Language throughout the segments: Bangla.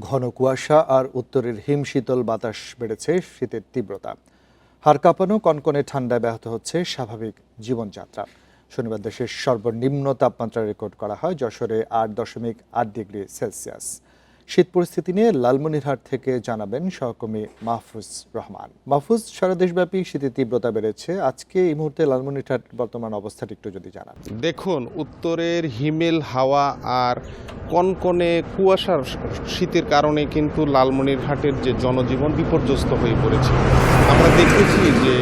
ঘন কুয়াশা আর উত্তরের হিমশীতল বাতাস বেড়েছে শীতের তীব্রতা। হাড় কাঁপানো কনকনে ঠান্ডায় ব্যাহত হচ্ছে স্বাভাবিক জীবনযাত্রা। শনিবার দেশের সর্বনিম্ন তাপমাত্রা রেকর্ড করা হয় যশোরে 8.8 ডিগ্রি সেলসিয়াস। শীত পরিস্থিতি নিয়ে লালমনিরহাট থেকে জানাবেন সহকর্মী মাহফুজ রহমান। মাহফুজ, সারা দেশব্যাপী শীতের তীব্রতা বেড়েছে। আজকে এই মুহূর্তে লালমনিরহাট বর্তমান অবস্থাটা একটু যদি জানান। দেখুন, উত্তরের হিমেল হাওয়া আর কনকনে কুয়াশার শীতের কারণে কিন্তু লালমনিরহাটের যে জনজীবন বিপর্যস্ত হয়ে পড়েছে। আমরা দেখেছি যে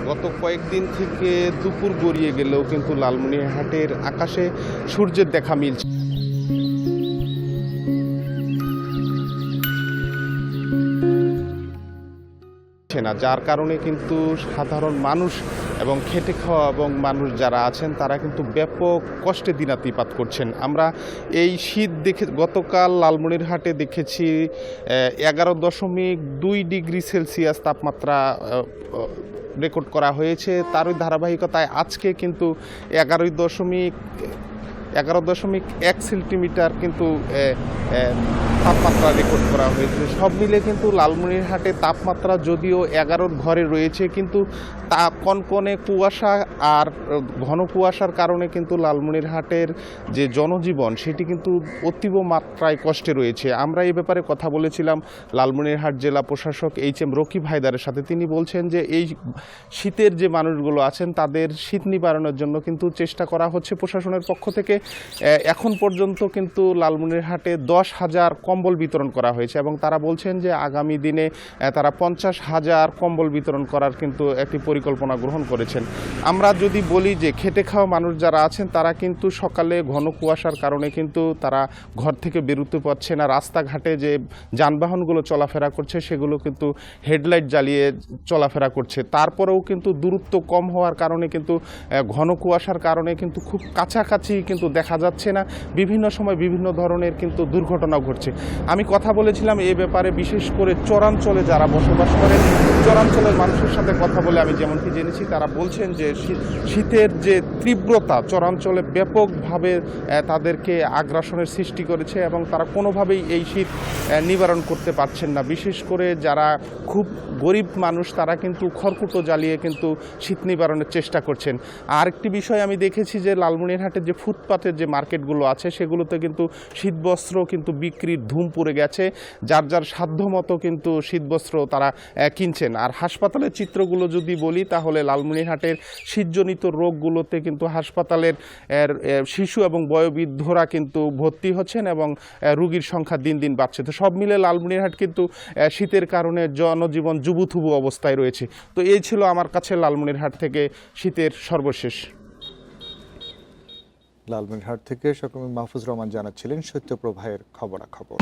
গত কয়েকদিন থেকে দুপুর গড়িয়ে গেলেও কিন্তু লালমনিরহাটের আকাশে সূর্যের দেখা মিলছে না, যার কারণে কিন্তু সাধারণ মানুষ এবং খেটে খাওয়া এবং মানুষ যারা আছেন তারা কিন্তু ব্যাপক কষ্টে দিনাতিপাত করছেন। আমরা এই শীত দেখে গতকাল লালমনিরহাটে দেখেছি 11.2 ডিগ্রি সেলসিয়াস তাপমাত্রা রেকর্ড করা হয়েছে। তারই ধারাবাহিকতায় আজকে কিন্তু 11.1 সেন্টিমিটার কিন্তু তাপমাত্রা রেকর্ড করা হয়েছে। সব মিলে কিন্তু লালমনিরহাটে তাপমাত্রা যদিও 11-র ঘরে রয়েছে, কিন্তু তা কনকনে কুয়াশা আর ঘন কুয়াশার কারণে কিন্তু লালমনিরহাটের যে জনজীবন সেটি কিন্তু অতীব মাত্রায় কষ্টে রয়েছে। আমরা এই ব্যাপারে কথা বলেছিলাম লালমনিরহাট জেলা প্রশাসক HM রকিব হায়দারের সাথে। তিনি বলছেন যে এই শীতের যে মানুষগুলো আছেন তাদের শীত নিবারণের জন্য কিন্তু চেষ্টা করা হচ্ছে প্রশাসনের পক্ষ থেকে। এখন পর্যন্ত কিন্তু লালমনিরহাটে 10,000 কম্বল বিতরণ করা হয়েছে এবং তারা বলছেন যে আগামী দিনে তারা 50,000 কম্বল বিতরণ করার কিন্তু একটি পরিকল্পনা গ্রহণ করেছেন। আমরা যদি বলি যে খেটে খাওয়া মানুষ যারা আছেন তারা কিন্তু সকালে ঘন কুয়াশার কারণে কিন্তু তারা ঘর থেকে বেরোতে পারছে না। রাস্তাঘাটে যে যানবাহনগুলো চলাফেরা করছে সেগুলো কিন্তু হেডলাইট জ্বালিয়ে চলাফেরা করছে। তারপরেও কিন্তু দূরত্ব কম হওয়ার কারণে কিন্তু ঘন কুয়াশার কারণে কিন্তু খুব কাছাকাছি কিন্তু দেখা যাচ্ছে না। বিভিন্ন সময় বিভিন্ন ধরনের কিন্তু দুর্ঘটনা ঘটছে। আমি কথা বলেছিলাম এই ব্যাপারে, বিশেষ করে চরাঞ্চলে যারা বসবাস করেন, চরাঞ্চলের মানুষের সাথে কথা বলে আমি যেমনটি জেনেছি তারা বলছেন যে শীতের যে তীব্রতা চরাঞ্চলে ব্যাপকভাবে তাদেরকে আগ্রাসনের সৃষ্টি করেছে এবং তারা কোনোভাবেই এই শীত নিবারণ করতে পারছেন না। বিশেষ করে যারা খুব গরিব মানুষ তারা কিন্তু খড়কুটো জ্বালিয়ে কিন্তু শীত নিবারণের চেষ্টা করছেন। আরেকটি বিষয় আমি দেখেছি যে লালমনিরহাটের যে ফুটপাতের যে মার্কেটগুলো আছে সেগুলোতে কিন্তু শীতবস্ত্র কিন্তু বিক্রির ধুম পড়ে গেছে। যার যার সাধ্যমতো কিন্তু শীতবস্ত্র তারা কিনছেন। আর হাসপাতালের চিত্রগুলো যদি বলি তাহলে লালমনিরহাটের শীতজনিত রোগগুলোতে কিন্তু হাসপাতালের শিশু এবং বয়োবৃদ্ধরা কিন্তু ভর্তি হচ্ছেন এবং রোগীর সংখ্যা দিন দিন বাড়ছে। তো সব মিলে লালমনিরহাট কিন্তু শীতের কারণে জনজীবন জুবুথুবু অবস্থায় রয়েছে। তো এই ছিল আমার কাছে লালমনিরহাট থেকে শীতের সর্বশেষ। লালমনিরহাট থেকে সহকর্মী মাহফুজ রহমান জানাচ্ছিলেন শৈত্যপ্রবাহের খবরাখবর।